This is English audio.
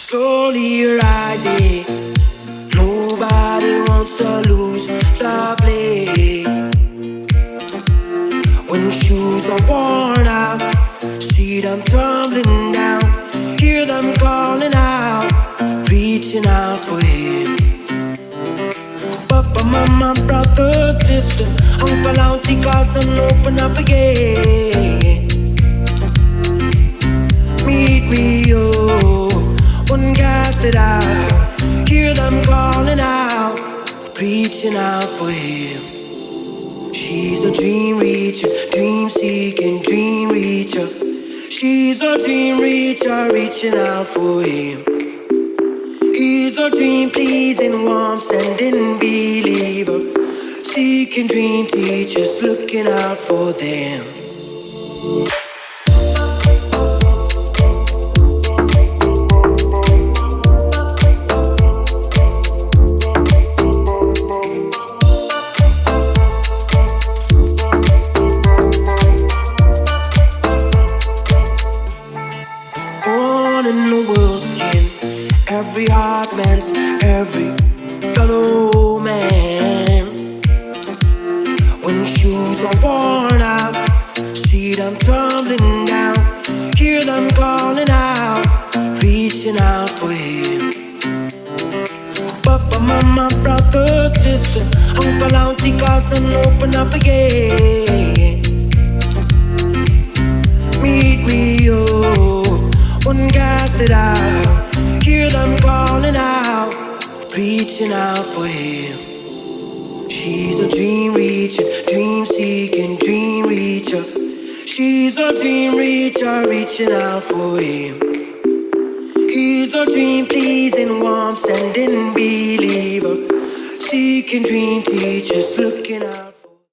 Slowly rising. Nobody wants to lose the play. When shoes are worn out, see them tumbling down, hear them calling out, reaching out for him. Papa, mama, brother, sister, uncle, auntie, cousin, open up again. Meet me, oh, uncasted out, hear them calling out, reaching out for him. She's a dream reacher, dream seeking, dream reacher. She's a dream reacher, reaching out for him. He's a dream pleasing, warm, sending believer, seeking dream teachers, looking out for them. In the world's skin, every heart man's, every fellow man. When shoes are worn out, see them tumbling down, hear them calling out, reaching out for him. Papa, mama, brother, sister, uncle, auntie, cousin, open up again. Meet me, oh, uncasted out, hear them calling out, reaching out for him. She's a dream reacher, dream seeking, dream reacher. She's a dream reacher, reaching out for him. He's a dream pleasing, warm, sending believer, seeking dream teachers, looking out.